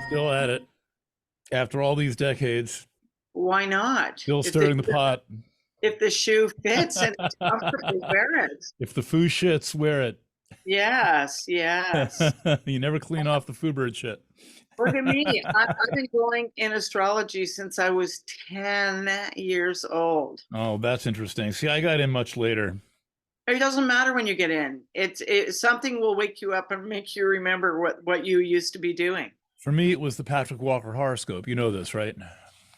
Still at it after all these decades. Why not? Still stirring the pot. If the shoe fits and it's comfortable, wear it. If the foo shits, wear it. Yes, yes. You never clean off the foo bird shit. Look at me. I've been going in astrology since I was 10 years old. Oh, that's interesting. See, I got in much later. It doesn't matter when you get in. Something will wake you up and make you remember what you used to be doing. For me, it was the Patrick Walker horoscope. You know this, right?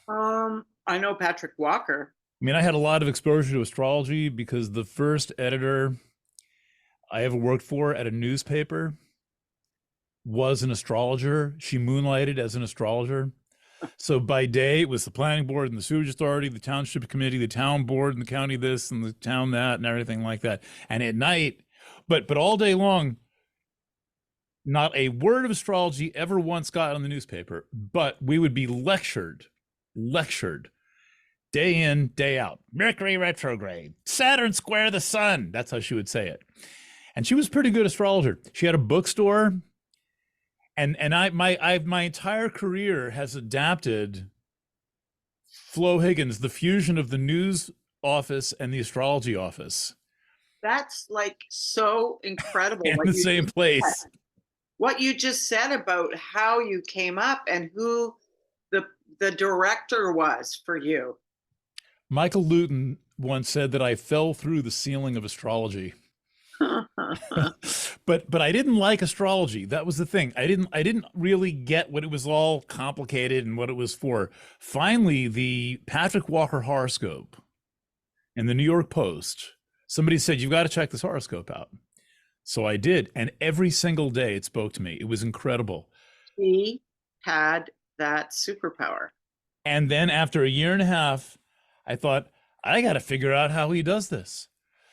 I know Patrick Walker. I mean, I had a lot of exposure to astrology because the first editor I ever worked for at a newspaper was an astrologer. She moonlighted as an astrologer. So by day, it was the planning board and the sewage authority, the township committee, the town board and the county this and the town that and everything like that. And at night, but all day long, not a word of astrology ever once got on the newspaper, but we would be lectured day in, day out. Mercury retrograde, Saturn square the sun. That's how she would say it. And she was a pretty good astrologer. She had a bookstore. And my entire career has adapted Flo Higgins, the fusion of the news office and the astrology office. That's like so incredible. In the same place. What you just said about how you came up and who the director was for you. Michael Luton once said that I fell through the ceiling of astrology. but I didn't like astrology. That was the thing. I didn't really get what it was all complicated and what it was for. Finally, the Patrick Walker horoscope in the New York Post, somebody said, you've got to check this horoscope out. So I did. And every single day it spoke to me. It was incredible. He had that superpower. And then after a year and a half, I thought, I got to figure out how he does this.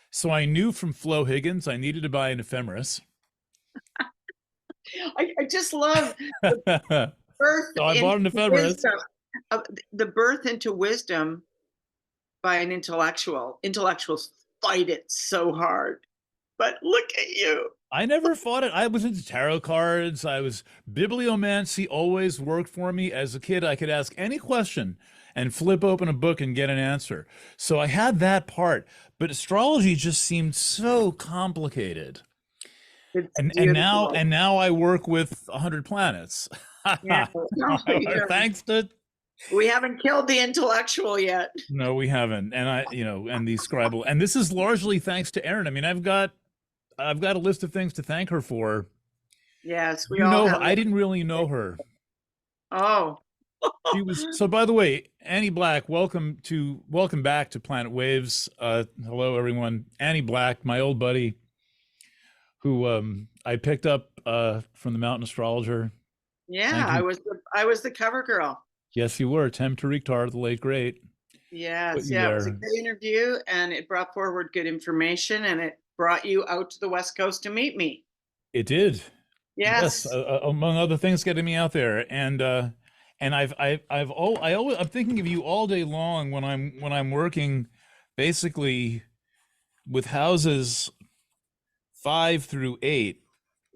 So I knew from Flo Higgins I needed to buy an ephemeris. I just love the birth. So I bought an ephemeris. The birth into wisdom by an intellectual. Intellectuals fight it so hard, but look at you. I never fought it. I was into tarot cards. I was bibliomancy always worked for me. As a kid, I could ask any question and flip open a book and get an answer. So I had that part, but astrology just seemed so complicated. And now I work with 100 planets. Yeah. Thanks to we haven't killed the intellectual yet. No, we haven't. And and the scribal, and this is largely thanks to Erin. I mean, I've got a list of things to thank her for. Yes, we all know. I didn't really know her. Oh. She was so. By the way, Annie Black, welcome back to Planet Waves. Hello, everyone. Annie Black, my old buddy, who I picked up from the Mountain Astrologer. Yeah, I was the cover girl. Yes, you were. Tem Tariktar, the late great. Yes, yeah, it was a good interview, and it brought forward good information, and it brought you out to the West Coast to meet me. It did. Yes. Among other things, getting me out there, and I'm thinking of you all day long when I'm working, basically, with houses 5 through 8.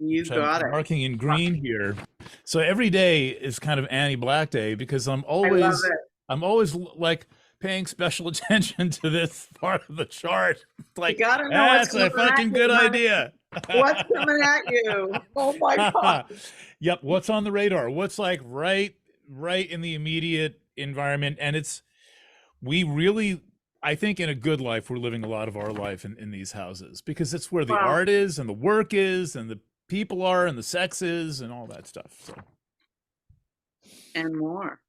You got it. Marking in green here. So every day is kind of Annie Black Day because I'm always like paying special attention to this part of the chart. Like, you gotta know that's a fucking good idea. What's coming at you? Oh my God. Yep. What's on the radar? What's like right in the immediate environment? And we really, I think in a good life, we're living a lot of our life in these houses because it's where the art is and the work is and the people are and the sex is and all that stuff. So. And more.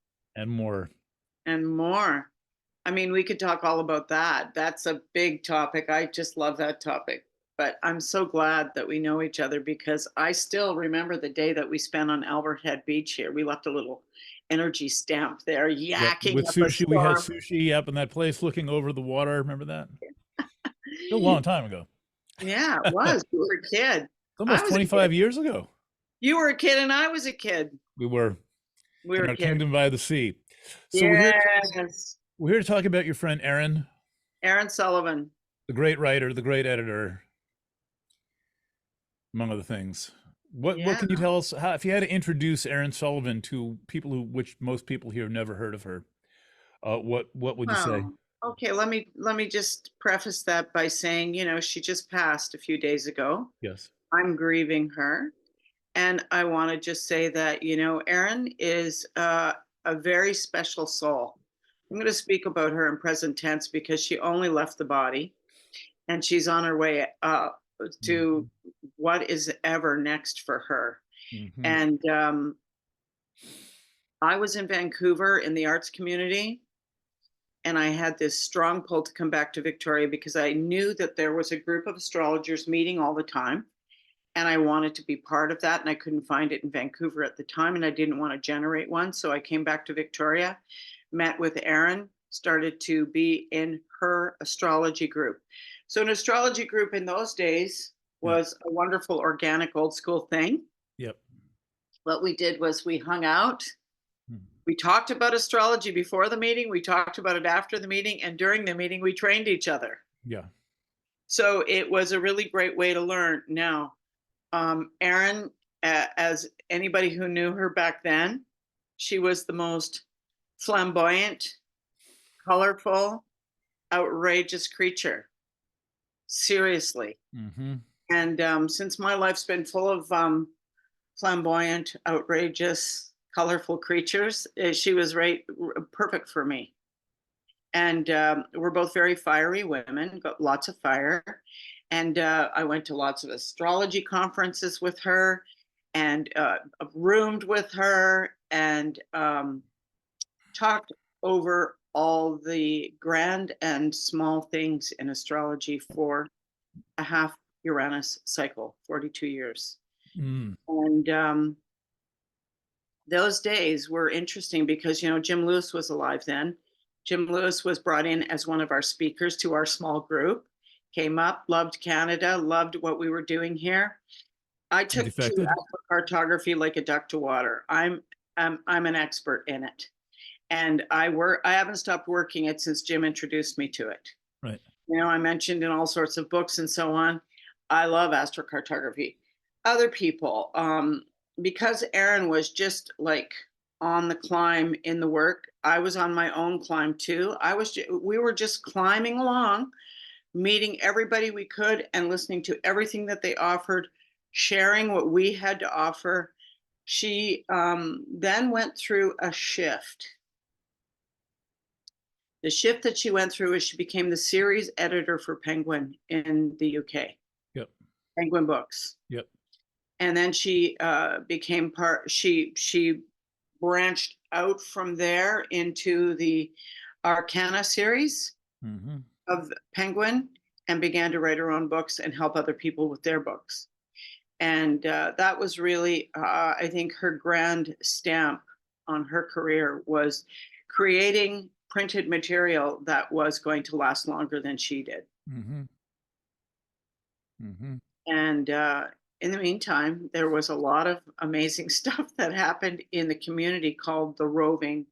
I mean, we could talk all about that. That's a big topic. I just love that topic. But I'm so glad that we know each other because I still remember the day that we spent on Albert Head Beach here. We left a little energy stamp there, yakking with sushi. We had sushi up in that place looking over the water. Remember that? A long time ago. Yeah, it was. You were a kid. Almost 25 years ago. You were a kid and I was a kid. We were in our kingdom by the sea. So yes. we're here to talk about your friend Erin Sullivan. The great writer, the great editor, among other things. What Yeah. can you tell us? How, if you had to introduce Erin Sullivan to people who, which most people here have never heard of her, what would you say? Wow. Okay, let me just preface that by saying, she just passed a few days ago. Yes. I'm grieving her. And I want to just say that, Erin is a very special soul. I'm going to speak about her in present tense because she only left the body and she's on her way to Hmm. what is ever next for her. Hmm. And I was in Vancouver in the arts community, and I had this strong pull to come back to Victoria because I knew that there was a group of astrologers meeting all the time. And I wanted to be part of that. And I couldn't find it in Vancouver at the time. And I didn't want to generate one. So I came back to Victoria, met with Erin, started to be in her astrology group. So, an astrology group in those days Yeah. was a wonderful, organic, old school thing. Yep. What we did was we hung out. Mm. We talked about astrology before the meeting. We talked about it after the meeting. And during the meeting, we trained each other. Yeah. So it was a really great way to learn. Now, Erin, as anybody who knew her back then, she was the most flamboyant, colorful, outrageous creature. Seriously. Hmm. And since my life's been full of flamboyant, outrageous, colorful creatures, she was perfect for me. And we're both very fiery women, got lots of fire. And I went to lots of astrology conferences with her and roomed with her and talked over all the grand and small things in astrology for a half Uranus cycle, 42 years. Mm. And those days were interesting because, Jim Lewis was alive then. Jim Lewis was brought in as one of our speakers to our small group, came up, loved Canada, loved what we were doing here. I And took to defected. cartography like a duck to water. I'm an expert in it. And I haven't stopped working it since Jim introduced me to it. Right. I mentioned in all sorts of books and so on. I love astrocartography. Other people, because Erin was just like on the climb in the work, I was on my own climb too. We were just climbing along, meeting everybody we could and listening to everything that they offered, sharing what we had to offer. She then went through a shift. The shift that she went through is she became the series editor for Penguin in the UK, Yep. Penguin Books. Yep. And then she became she branched out from there into the Arkana series Hmm. of Penguin and began to write her own books and help other people with their books. And that was really, I think, her grand stamp on her career was creating printed material that was going to last longer than she did. Hmm. Hmm. And in the meantime, there was a lot of amazing stuff that happened in the community called the roving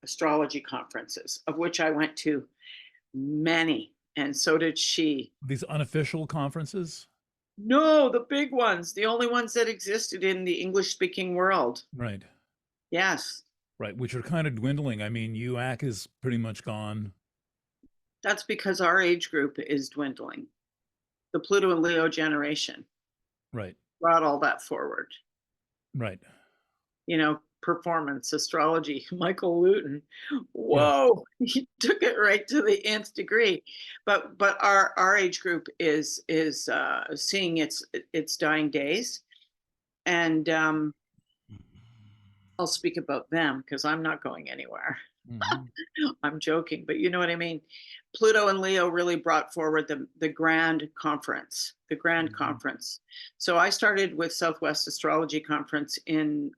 astrology conferences, of which I went to many, and so did she. These unofficial conferences. No, the big ones, the only ones that existed in the English speaking world. Right. Yes, Right. Which are kind of dwindling. I mean, UAC is pretty much gone. that's because our age group is dwindling. The Pluto and Leo generation Right. brought all that forward. Right. Performance astrology, Michael Luton. Yeah. Whoa, he took it right to the nth degree. But our age group is seeing its dying days, and I'll speak about them because I'm not going anywhere. Hmm. I'm joking, but you know what I mean. Pluto and Leo really brought forward the grand conference, the grand Hmm. conference. So I started with Southwest Astrology Conference in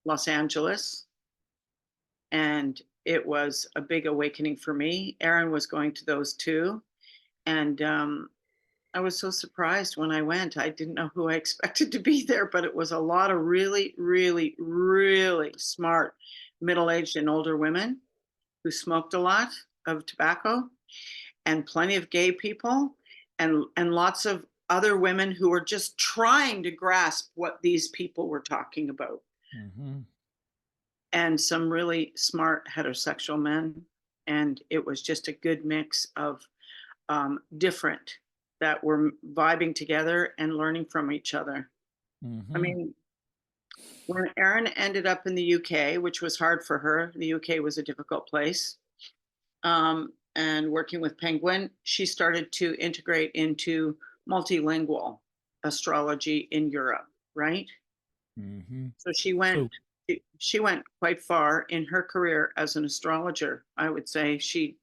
Los Angeles, and it was a big awakening for me. Erin was going to those too, and I was so surprised when I went. I didn't know who I expected to be there, but it was a lot of really, really, really smart middle-aged and older women who smoked a lot of tobacco, and plenty of gay people, and lots of other women who were just trying to grasp what these people were talking about, Mm-hmm. and some really smart heterosexual men. And it was just a good mix of different that were vibing together and learning from each other. I Mm-hmm. mean, when Erin ended up in the UK, which was hard for her, the UK was a difficult place. And working with Penguin, she started to integrate into multilingual astrology in Europe, right? Mm-hmm. So So she went quite far in her career as an astrologer. I would say she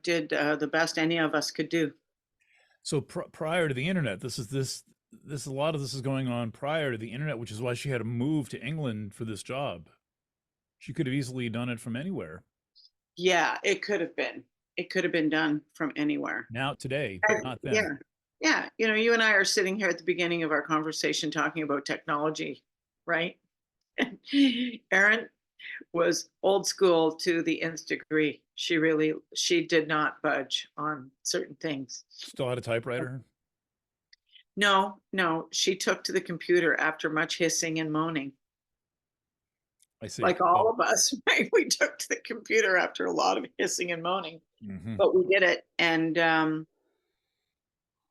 did the best any of us could do. so prior to the internet, this a lot of this is going on prior to the internet, which is why she had to move to England for this job. She could have easily done it from anywhere. Yeah, it could have been. It could have been done from anywhere. Now today, but not then. Yeah. Yeah. You know, you and I are sitting here at the beginning of our conversation talking about technology, right? Erin was old school to the nth degree. She did not budge on certain things. Still had a typewriter. No, no, she took to the computer after much hissing and moaning. I see. Like all Oh. of us, right? We took to the computer after a lot of hissing and moaning, Mm-hmm. but we did it. And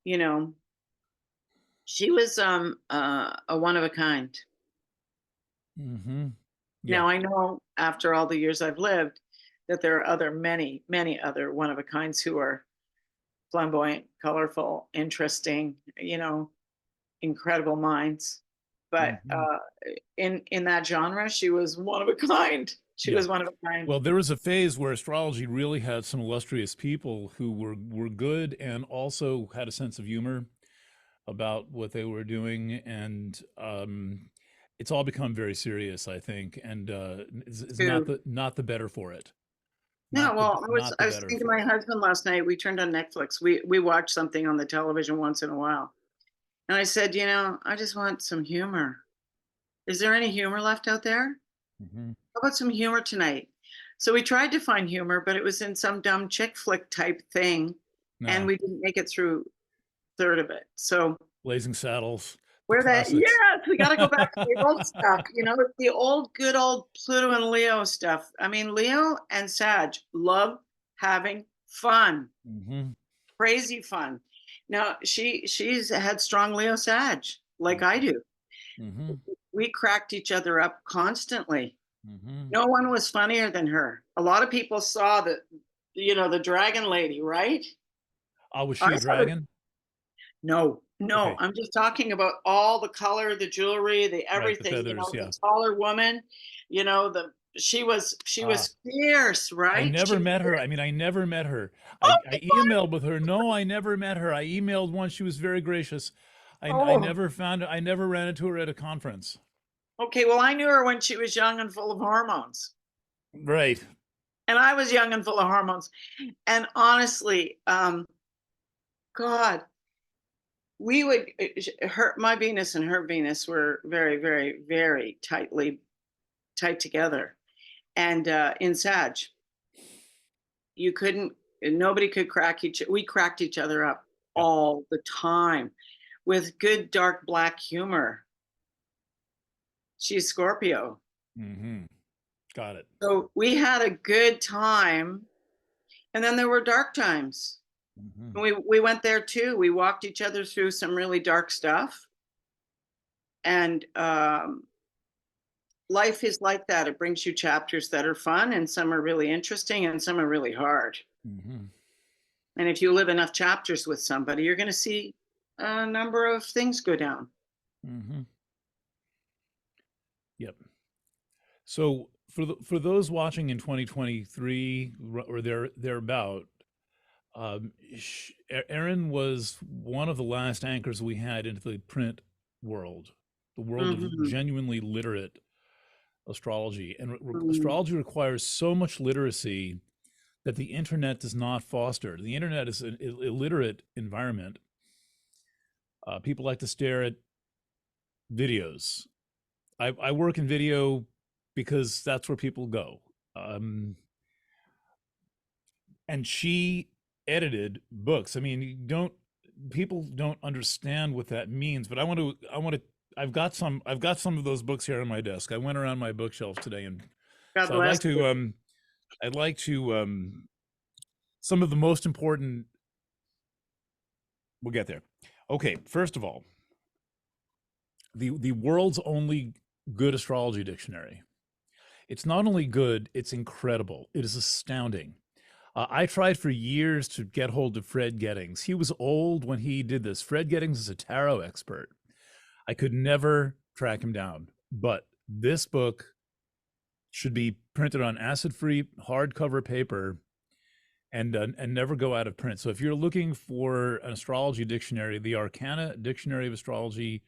you know, she was a one of a kind. Mm-hmm. Yeah. Now I know after all the years I've lived that there are many other one of a kinds who are flamboyant, colorful, interesting, incredible minds. But Mm-hmm. in that genre, she was one of a kind. She Yeah. was one of a kind. Well, there was a phase where astrology really had some illustrious people who were good and also had a sense of humor about what they were doing, and it's all become very serious, I think, and is Too. not the better for it, Yeah, well, not the I was better saying to for my it. husband last night. We turned on Netflix. We watched something on the television once in a while, and I said, I just want some humor. Is there any humor left out there? Hmm. How about some humor tonight? So we tried to find humor, but it was in some dumb chick flick type thing, and Nah, we didn't make it through third of it. So Blazing Saddles, the we're that, classics. yes, we got to go back to the old stuff, the old good old Pluto and Leo stuff. I mean, Leo and Sag love having fun, Hmm. crazy fun. Now she's had strong Leo Sag like I do. Hmm. We cracked each other up constantly. Hmm. No one was funnier than her. A lot of people saw the dragon lady, right? Was I she a saw the dragon? No, no. Okay, I'm just talking about all the color, the jewelry, the right, the everything. feathers, The yeah. taller woman. The she Ah, was fierce, I right? She never was met her. fierce. I mean, I never met her. Oh I my God. emailed with her. No, I never met her. I emailed once. She was very gracious. I Oh, never found, I never ran into her at a conference. okay. Well, I knew her when she was young and full of hormones, Right. and I was young and full of hormones. And honestly, God, we would her my Venus and her Venus were very, very, very tight together. And in Sag, you couldn't nobody could crack each we cracked each other up Yep. all the time with good dark black humor. She's Scorpio. Hmm. Got it. So we had a good time, and then there were dark times. Hmm. And we went there too. We walked each other through some really dark stuff. And life is like that. It brings you chapters that are fun, and some are really interesting, and some are really hard. Hmm. And if you live enough chapters with somebody, you're going to see a number of things go down. Hmm. Yep. So for those watching in 2023 or thereabout, Erin was one of the last anchors we had into the print world, the world of Mhm. genuinely literate astrology. And Mm. astrology requires so much literacy that the internet does not foster. The internet is an illiterate environment. People like to stare at videos. I work in video because that's where people go. Um, and she edited books. I mean, you don't people don't understand what that means, but I've got some of those books here on my desk. I went around my bookshelf today, and God so bless you. I'd like to some of the most important. We'll get there. Okay, first of all, the world's only good astrology dictionary. It's not only good, it's incredible. It is astounding. I tried for years to get hold of Fred Gettings. He was old when he did this. Fred Gettings is a tarot expert. I could never track him down, but this book should be printed on acid-free hardcover paper and never go out of print. So if you're looking for an astrology dictionary, the Arkana Dictionary of Astrology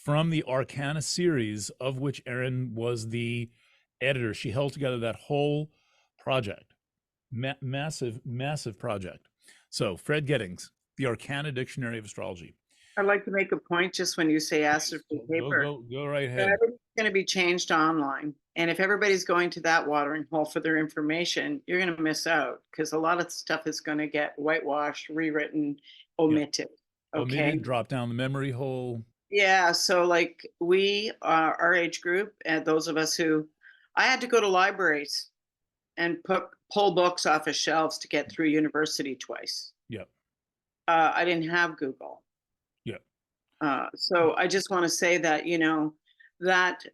from the Arkana series, of which Erin was the editor, she held together that whole project, massive, massive project. So Fred Gettings, the Arkana Dictionary of Astrology. I'd like to make a point just when you say acid free paper. Go right That ahead. is going to be changed online. And if everybody's going to that watering hole for their information, you're going to miss out because a lot of stuff is going to get whitewashed, rewritten, Yeah. omitted. Okay. Omitted, drop down the memory hole. Yeah. So, like, we, our age group, and those of us who, I had to go to libraries and pull books off of shelves to get through university twice. Yeah. I didn't have Google. Yeah. So I just want to say that, that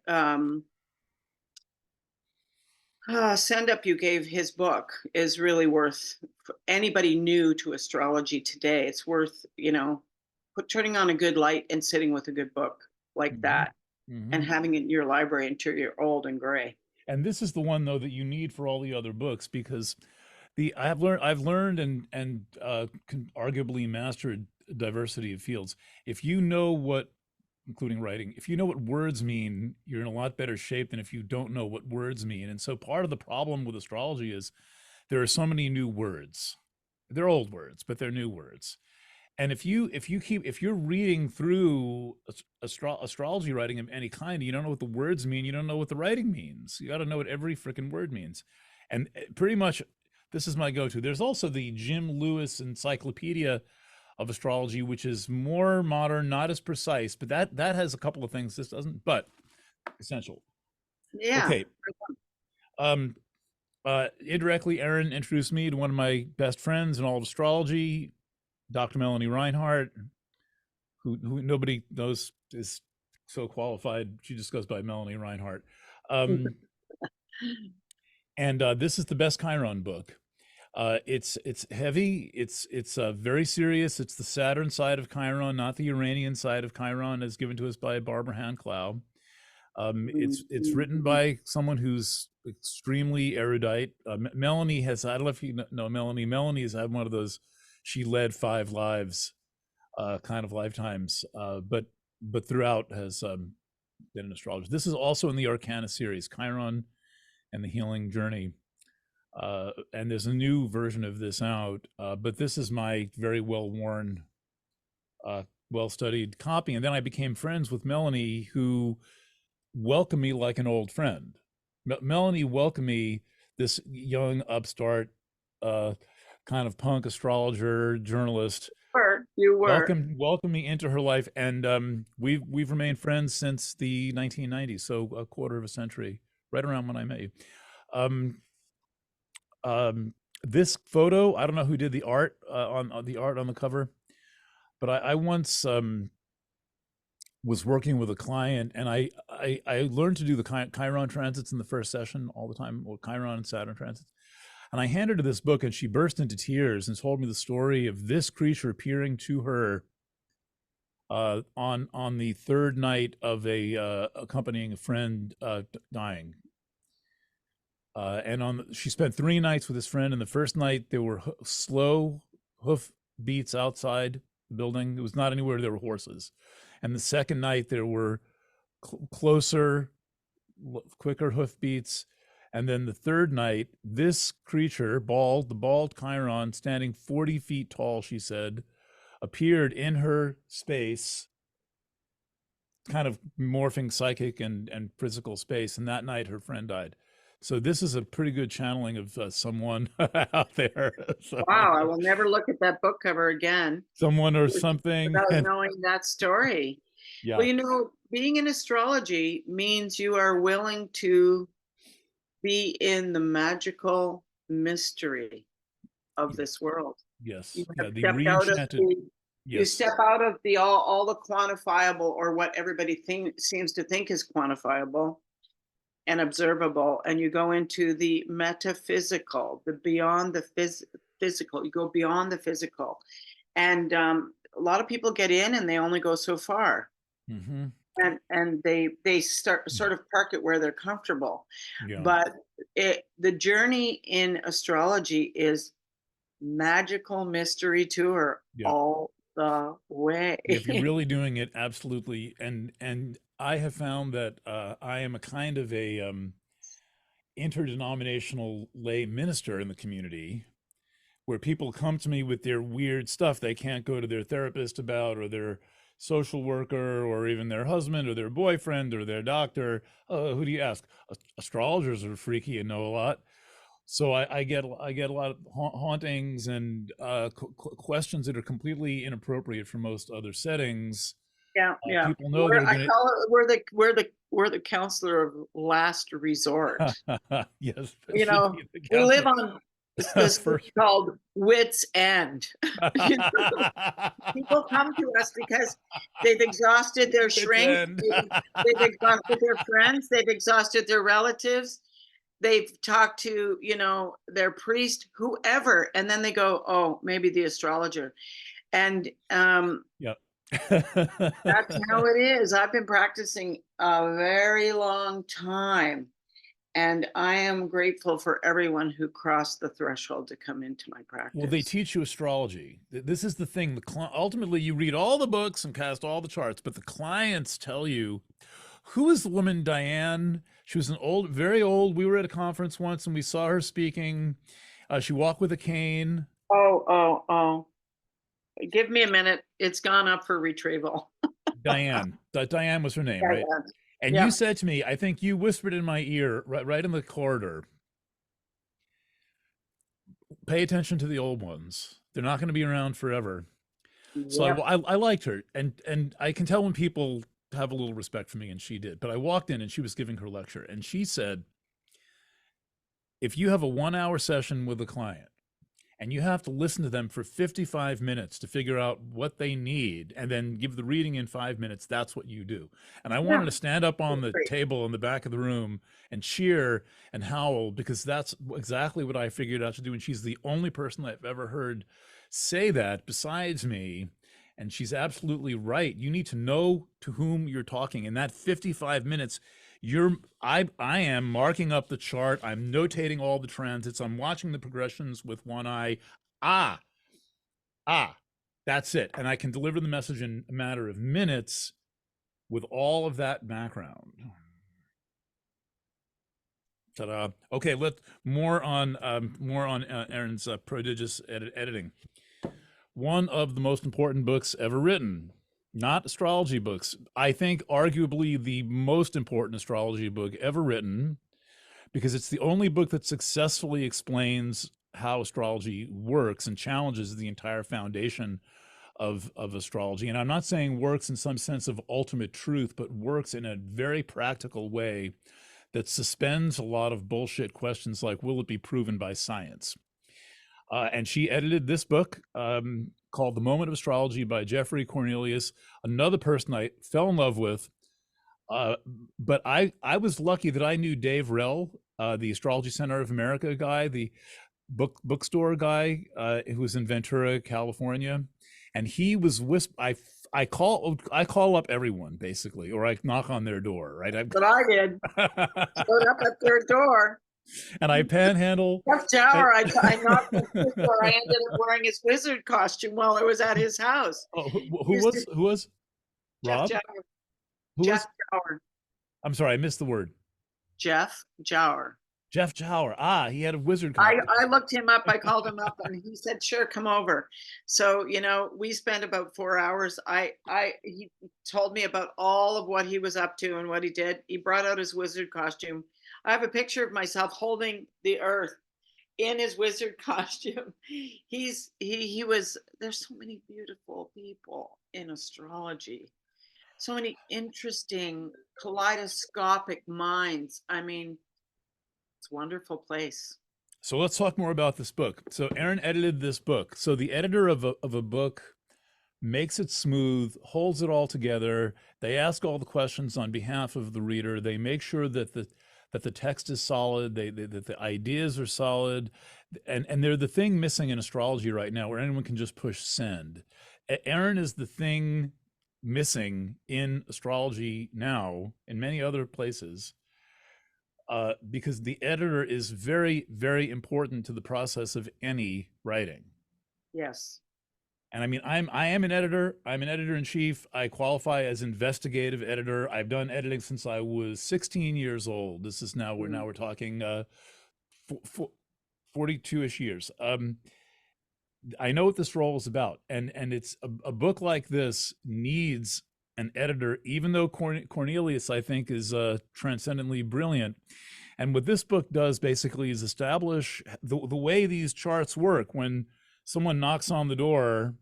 send up you gave his book is really worth, for anybody new to astrology today. It's worth, turning on a good light and sitting with a good book like that and having it in your library until you're old and gray. And this is the one though that you need for all the other books, because I've learned and arguably mastered diversity of fields. If you know what, including writing, if you know what words mean, you're in a lot better shape than if you don't know what words mean. And so part of the problem with astrology is there are so many new words. They're old words, but they're new words. And if you're reading through astrology writing of any kind, you don't know what the words mean, you don't know what the writing means. You got to know what every freaking word means. And pretty much this is my go-to. There's also the Jim Lewis Encyclopedia of Astrology, which is more modern, not as precise, but that has a couple of things this doesn't, but essential. Yeah. Okay. Indirectly, Erin introduced me to one of my best friends in all of astrology, Dr. Melanie Reinhart, who nobody knows is so qualified. She just goes by Melanie Reinhart. And this is the best Chiron book. It's heavy. It's very serious. It's the Saturn side of Chiron, not the Uranian side of Chiron, as given to us by Barbara Hand-Clough. It's written by someone who's extremely erudite. Melanie has, I don't know if you know Melanie. Melanie has had one of those, she led 5 lives kind of lifetimes, but throughout has been an astrologer. This is also in the Arkana series, Chiron and the Healing Journey. And there's a new version of this out, but this is my very well-worn, well-studied copy. And then I became friends with Melanie, who welcomed me like an old friend. Melanie welcomed me, this young upstart, kind of punk astrologer, journalist. You were. Welcome me into her life, and we've remained friends since the 1990s, so a quarter of a century, right around when I met you. This photo, I don't know who did the art on the art on the cover, but I once was working with a client, and I learned to do the Chiron transits in the first session all the time, or Chiron and Saturn transits. And I handed her this book, and she burst into tears and told me the story of this creature appearing to her on the third night of accompanying a friend dying. And she spent 3 nights with this friend. And the first night there were slow hoof beats outside the building. It was not anywhere there were horses. And the second night there were closer, quicker hoof beats. And then the third night, this creature, the bald Chiron, standing 40 feet tall, she said, appeared in her space, kind of morphing psychic and physical space. And that night her friend died. So this is a pretty good channeling of someone out there. So, Wow, I will never look at that book cover again someone or something. without And knowing that story. yeah, Well, being in astrology means you are willing to be in the magical mystery of this world. You yes, have yeah, the stepped out of re-enchanted. the you Yes. step out of the all the quantifiable, or what everybody seems to think is quantifiable and observable, and you go into the metaphysical, the beyond the physical. You go beyond the physical, and a lot of people get in and they only go so far, Hmm. and they start sort of park it where they're comfortable. Yeah. But the journey in astrology is magical mystery tour Yeah. all the way. If you're really doing it, absolutely. And I have found that I am a kind of a interdenominational lay minister in the community, where people come to me with their weird stuff they can't go to their therapist about, or their social worker, or even their husband or their boyfriend or their doctor. Who do you ask? Astrologers are freaky and know a lot. So I get a lot of hauntings and questions that are completely inappropriate for most other settings. Yeah, yeah. People know that are I going call it we're the counselor of last resort. to yes, that should be the We live counselor on this thing first. called wits end. You know, people come to us because they've exhausted their Wits shrink, end. they've exhausted their friends, they've exhausted their relatives, they've talked to, their priest, whoever, and then they go, oh, maybe the astrologer. And Yep. that's how it is. I've been practicing a very long time, and I am grateful for everyone who crossed the threshold to come into my Well, they practice. teach you astrology. This is the thing. Ultimately, you read all the books and cast all the charts, but the clients tell you, who is the woman Diane? She was an old, very old. We were at a conference once and we saw her speaking. She walked with a cane. Oh, oh, oh. Give me a minute. It's gone up for retrieval. Diane. Diane was her name, Yeah, right? yeah. And you Yeah. said to me, I think you whispered in my ear, right in the corridor, pay attention to the old ones. They're not going to be around forever. So Yep. I liked her, and I can tell when people have a little respect for me, and she did. But I walked in and she was giving her lecture, and she said, if you have a 1 hour session with a client and you have to listen to them for 55 minutes to figure out what they need and then give the reading in 5 minutes, that's what you do. And I Yeah. wanted to stand up on That's the great. table in the back of the room and cheer and howl, because that's exactly what I figured out to do. And she's the only person I've ever heard say that besides me. And she's absolutely right. You need to know to whom you're talking. In that 55 minutes, I am marking up the chart. I'm notating all the transits. I'm watching the progressions with one eye. Ah, that's it. And I can deliver the message in a matter of minutes with all of that background. Ta-da. Okay, let more on Erin's prodigious editing. One of the most important books ever written, not astrology books. I think arguably the most important astrology book ever written, because it's the only book that successfully explains how astrology works and challenges the entire foundation of astrology. And I'm not saying works in some sense of ultimate truth, but works in a very practical way that suspends a lot of bullshit questions like, will it be proven by science? And she edited this book called The Moment of Astrology by Geoffrey Cornelius, another person I fell in love with. But I was lucky that I knew Dave Rell, the Astrology Center of America guy, the bookstore guy who was in Ventura, California, and he was I call up everyone basically, or I knock on their door, right? But I did. Showed up at their door. And I panhandle. Jeff And, Tower, I knocked on his door. I ended up wearing his wizard costume while I was at his house. oh, He used to, who was Jeff Rob? Jower. Who Jeff was? Jower. I'm sorry, I missed the word. Jeff Jower. Jeff Jower. Ah, he had a wizard I costume. looked him up. I called him up, and he said, "Sure, come over." So we spent about 4 hours. He told me about all of what he was up to and what he did. He brought out his wizard costume. I have a picture of myself holding the earth in his wizard costume. He was, there's so many beautiful people in astrology. So many interesting kaleidoscopic minds. I mean, it's a wonderful place. So let's talk more about this book. So Erin edited this book. So the editor of a book makes it smooth, holds it all together. They ask all the questions on behalf of the reader. They make sure that the text is solid, that the ideas are solid, and they're the thing missing in astrology right now, where anyone can just push send. Erin is the thing missing in astrology now, in many other places, because the editor is very, very important to the process of any writing. Yes. And I mean, I am an editor. I'm an editor in chief. I qualify as investigative editor. I've done editing since I was 16 years old. This is now we're talking 42ish years. I know what this role is about, and it's a book like this needs an editor, even though Cornelius, I think, is transcendently brilliant. And what this book does basically is establish the way these charts work. When someone knocks on the door,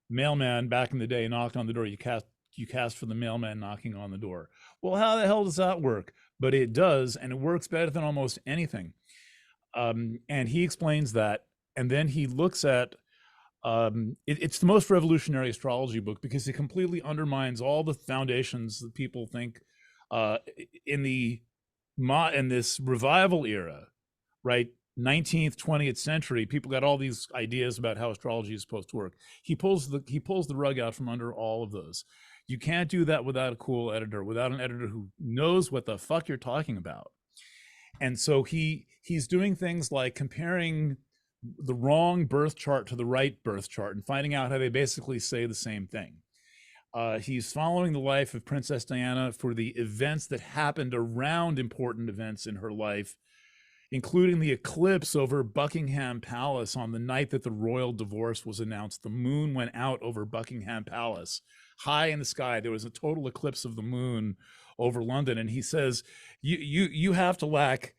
mailman back in the day knocked on the door, you cast for the mailman knocking on the door. Well, how the hell does that work? But it does, and it works better than almost anything. And he explains that, and then he looks at it's the most revolutionary astrology book because it completely undermines all the foundations that people think in this revival era, right? 19th, 20th century, people got all these ideas about how astrology is supposed to work. He pulls the rug out from under all of those. You can't do that without a cool editor, without an editor who knows what the fuck you're talking about. And so he's doing things like comparing the wrong birth chart to the right birth chart and finding out how they basically say the same thing. He's following the life of Princess Diana for the events that happened around important events in her life, including the eclipse over Buckingham Palace on the night that the royal divorce was announced. The moon went out over Buckingham Palace. High in the sky, there was a total eclipse of the moon over London. And he says, you have to lack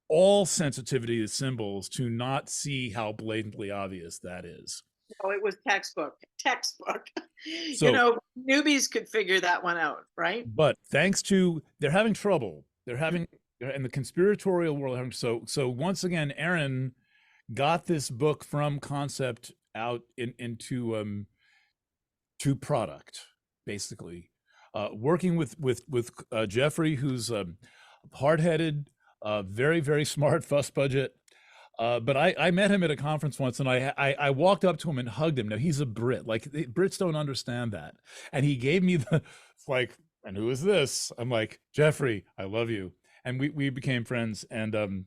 all sensitivity to symbols to not see how blatantly obvious that is. Oh, it was textbook. So, newbies could figure that one out, right? But thanks to, they're having trouble. They're having, in the conspiratorial world, so once again, Erin got this book from concept out into to product, basically. Working with Geoffrey, who's hard-headed, very, very smart, fuss budget. But I met him at a conference once, and I walked up to him and hugged him. Now, he's a Brit. Like, Brits don't understand that. And he gave me the, like, and who is this? I'm like, Geoffrey, I love you. And we became friends. And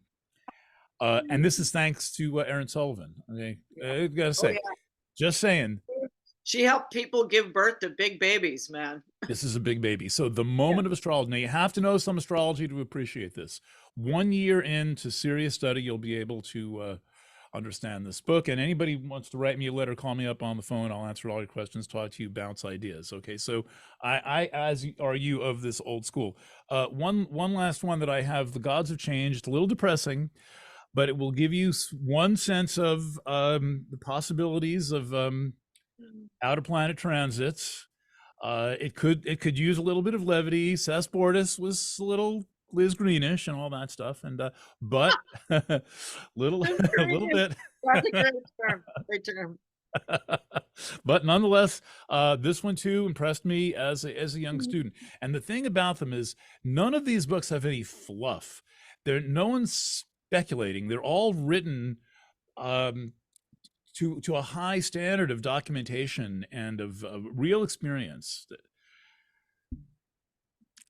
this is thanks to Erin Sullivan. Okay, I gotta say, just saying. She helped people give birth to big babies, man. This is a big baby. So the Moment of Astrology. Now, you have to know some astrology to appreciate this. 1 year into serious study, you'll be able to understand this book. And anybody wants to write me a letter, call me up on the phone. I'll answer all your questions, talk to you, bounce ideas. Okay, so I as are you, of this old school. One last one that I have, The Gods Have Changed. It's a little depressing, but it will give you one sense of the possibilities of outer planet transits. It could use a little bit of levity. Seth Bortis was a little Liz Greenish and all that stuff, and but a little bit. That's a great term. Great term. But nonetheless, this one too impressed me as a young student. And the thing about them is, none of these books have any fluff. No one's speculating. They're all written to a high standard of documentation and of real experience.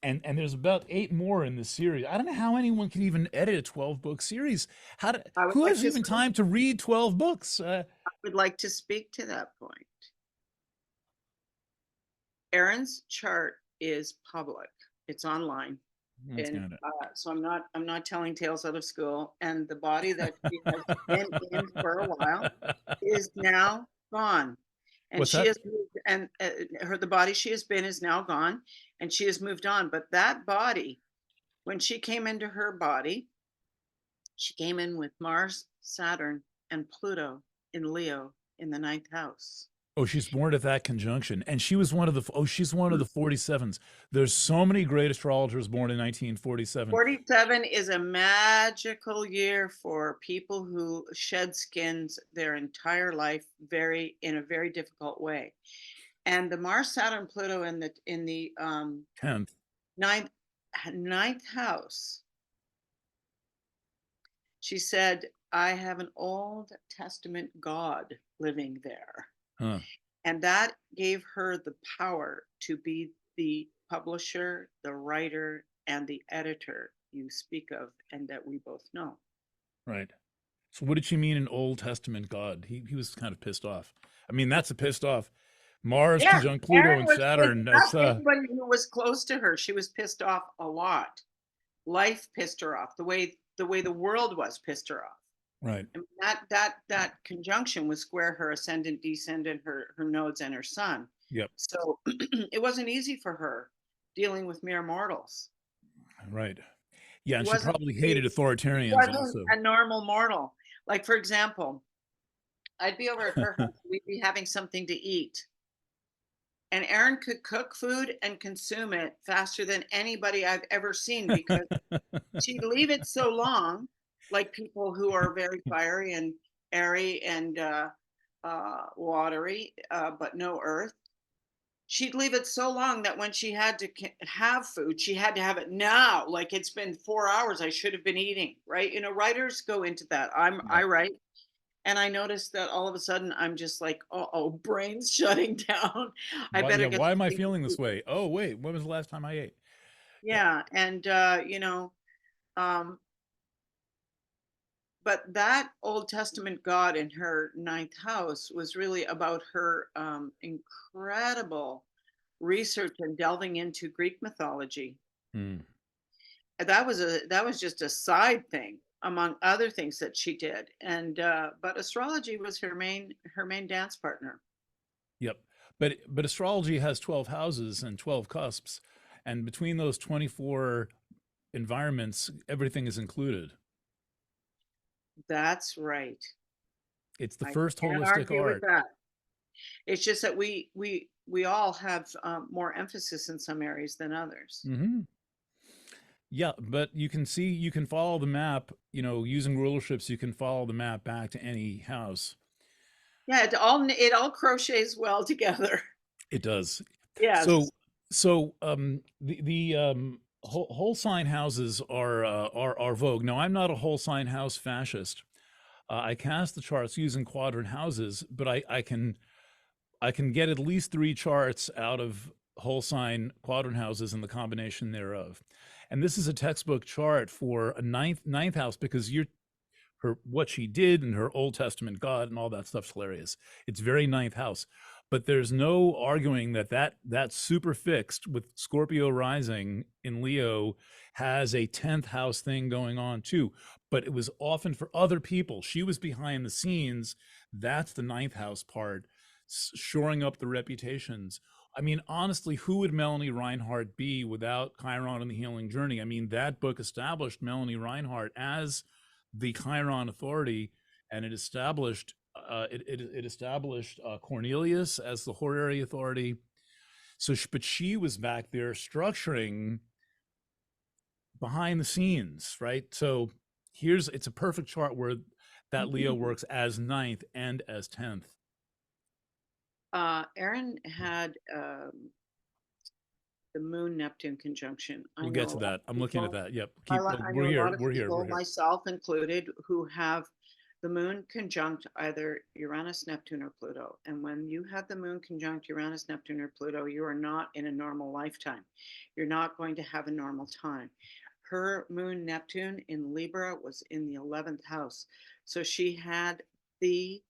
And there's about 8 more in this series. I don't know how anyone can even edit a 12-book series. Who has even time to read 12 books? I would like to speak to that point. Erin's chart is public. It's online. And, so I'm not telling tales out of school. And the body that she has been in for a while is now gone. And What's she that? has moved, and the body she has been is now gone, and she has moved on. But that body When she came into her body, she came in with Mars, Saturn, and Pluto in Leo in the ninth house. Oh, she's born at that conjunction, and she was one of the. Oh, she's one of the 47s. There's so many great astrologers born in 1947. 47 is a magical year for people who shed skins their entire life in a very difficult way. And the Mars, Saturn, Pluto in the 10th. ninth ninth house. She said, I have an Old Testament God living there. Huh. And that gave her the power to be the publisher, the writer, and the editor you speak of and that we both know. Right. So what did she mean an Old Testament God? He was kind of pissed off. I mean, that's a pissed off. Mars Yeah, conjunct Pluto Erin and was pissed. Saturn. That's That's anybody who was close to her. She was pissed off a lot. Life pissed her off. The way the world was pissed her off. right. I mean, that conjunction was square her ascendant, descendant, her nodes, and her sun. Yep. So it wasn't easy for her dealing with mere mortals. Right. Yeah, It and she wasn't. probably It hated authoritarians wasn't also. a normal mortal. Like, for example, I'd be over at her house. We'd be having something to eat, and Erin could cook food and consume it faster than anybody I've ever seen because she'd leave it so long, like people who are very fiery and airy and watery, but no earth. She'd leave it so long that when she had to have food, she had to have it now. Like, it's been 4 hours. I should have been eating, right? Writers go into that. I Yeah. write, and I noticed that all of a sudden I'm just like, oh, brain's shutting down. I Why, better yeah, get why am I something to feeling eat. this way? Oh, wait, when was the last time I ate? Yeah. Yeah, and um, but that Old Testament God in her ninth house was really about her incredible research and delving into Greek mythology. Hmm. That was just a side thing among other things that she did, and but astrology was her main dance partner. Yep. But astrology has 12 houses and 12 cusps, and between those 24 environments, everything is included. That's right. It's the I first can't holistic argue with art. that. It's just that we all have more emphasis in some areas than others. Hmm. Yeah, but you can see, you can follow the map, using rulerships, you can follow the map back to any house. Yeah, it all crochets well together. It does. So, Yes. the whole sign houses are vogue. Now, I'm not a whole sign house fascist. I cast the charts using quadrant houses, but I can get at least 3 charts out of whole sign quadrant houses and the combination thereof. And this is a textbook chart for a ninth house, because you're her what she did and her Old Testament God and all that stuff's hilarious. It's very ninth house, but there's no arguing that super fixed with Scorpio rising in Leo has a 10th house thing going on too. But it was often for other people. She was behind the scenes. That's the ninth house part, shoring up the reputations. I mean, honestly, who would Melanie Reinhart be without Chiron and the Healing Journey? I mean, that book established Melanie Reinhart as the Chiron authority, and it established Cornelius as the horary authority. So, but she was back there structuring behind the scenes, right? So it's a perfect chart where that Leo works as ninth and as 10th. Erin had the Moon Neptune conjunction. I We'll know get a to lot that. of I'm looking at people. that. Yep. I We're know a here. lot of We're here. people, We're here. myself included, who have the Moon conjunct either Uranus, Neptune, or Pluto. And when you have the Moon conjunct Uranus, Neptune, or Pluto, you are not in a normal lifetime. You're not going to have a normal time. Her Moon Neptune in Libra was in the 11th house. So she had the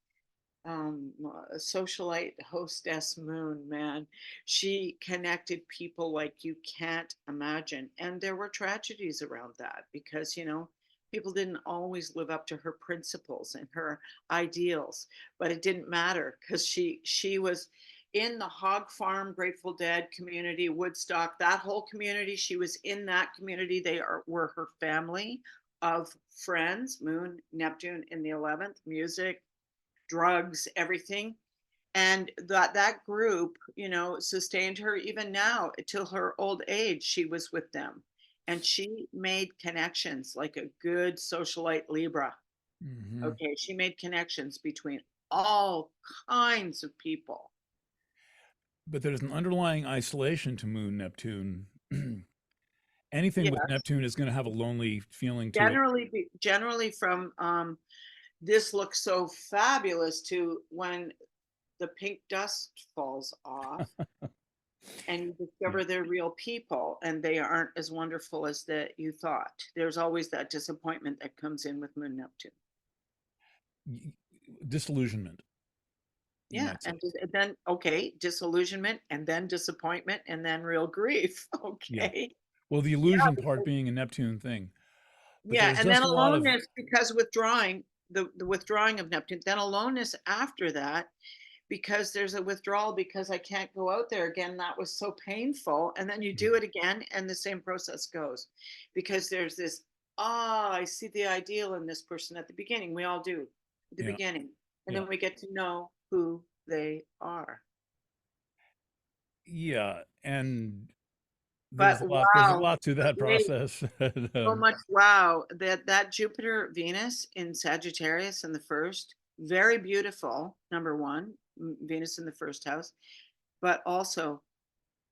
a socialite hostess moon, man. She connected people like you can't imagine. And there were tragedies around that because, people didn't always live up to her principles and her ideals, but it didn't matter because she was, in the Hog Farm, Grateful Dead community, Woodstock, that whole community. She was in that community. Were her family of friends, Moon, Neptune in the 11th, music, drugs, everything. And that group, sustained her even now till her old age. She was with them, and she made connections like a good socialite Libra. Mm-hmm. Okay, she made connections between all kinds of people. But there's an underlying isolation to Moon Neptune. Anything Yeah, with Neptune is going to have a lonely feeling to it. generally from this looks so fabulous to when the pink dust falls off and you Yeah. discover they're real people and they aren't as wonderful as that you thought. There's always that disappointment that comes in with Moon Neptune. Disillusionment, you Yeah, might say. and then okay, disillusionment, and then disappointment, and then real grief. Yeah. Okay, Well, the illusion part being a Neptune thing, but yeah, there's and then just a lot of aloneness because withdrawing the withdrawing of Neptune, then aloneness after that because there's a withdrawal because I can't go out there again. That was so painful, and then you do it again, and the same process goes because there's this I see the ideal in this person at the beginning. We all do at the yeah, beginning, and yeah, then we get to know who they are. yeah, and But there's a wow, lot to that wait, process. And, so much wow. That Jupiter Venus in Sagittarius in the first, very beautiful, number one, Venus in the first house, but also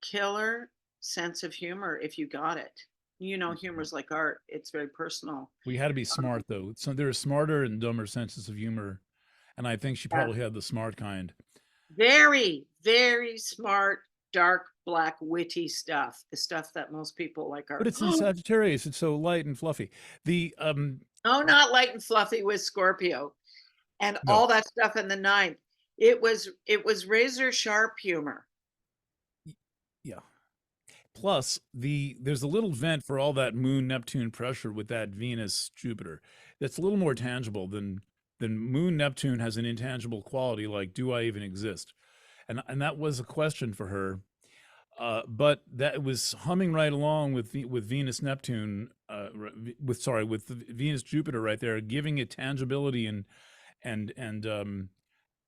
killer sense of humor if you got it. Humor's like art. It's very personal. we had to be smart though. So there are smarter and dumber senses of humor, and I think she Yeah. probably had the smart kind. Very, very smart, dark, black, witty stuff. The stuff that most people like But are, it's in Sagittarius. It's so light and fluffy. The oh, not light and fluffy with Scorpio. And no, all that stuff in the ninth. It was razor sharp humor. yeah. Plus, there's a little vent for all that Moon Neptune pressure with that Venus Jupiter. That's a little more tangible than Moon Neptune has an intangible quality like do I even exist? And that was a question for her. But that was humming right along with Venus Neptune, with Venus Jupiter right there, giving it tangibility and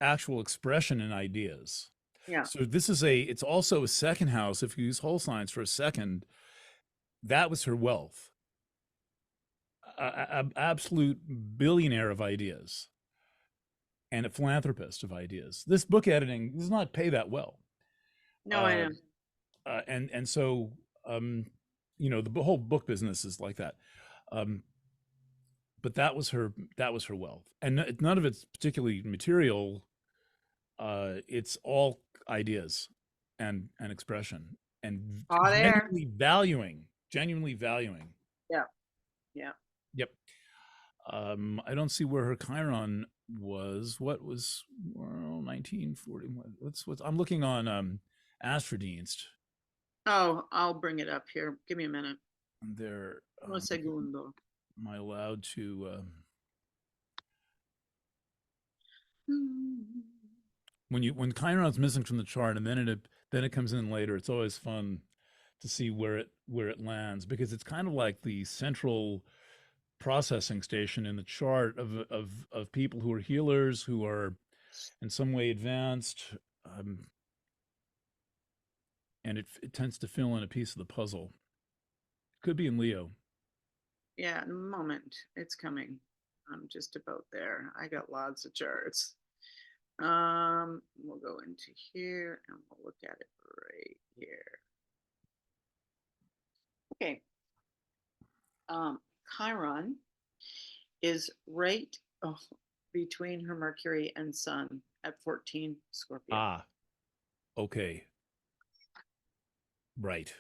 actual expression in ideas. Yeah. So it's also a second house. If you use whole signs for a second, that was her wealth, absolute billionaire of ideas and a philanthropist of ideas. This book editing does not pay that well, No, I uh, know. and so um, the whole book business is like that. Um, but that was her wealth, and none of it's particularly material. It's all ideas and expression and Hot air. genuinely valuing. Yeah. Yeah. Yep. I don't see where her Chiron was. What was 1940? What's I'm looking on Astrodienst. Oh, I'll bring it up here. Give me a minute. There, Un segundo. am I allowed to? When Chiron's missing from the chart and then it comes in later, it's always fun to see where it lands because it's kind of like the central processing station in the chart of people who are healers, who are in some way advanced, and it tends to fill in a piece of the puzzle. Could be in Leo. Yeah, in a moment. It's coming. I'm just about there. I got lots of charts. We'll go into here and we'll look at it right here. Okay. Chiron is right between her Mercury and Sun at 14 Scorpio. Ah, okay, right.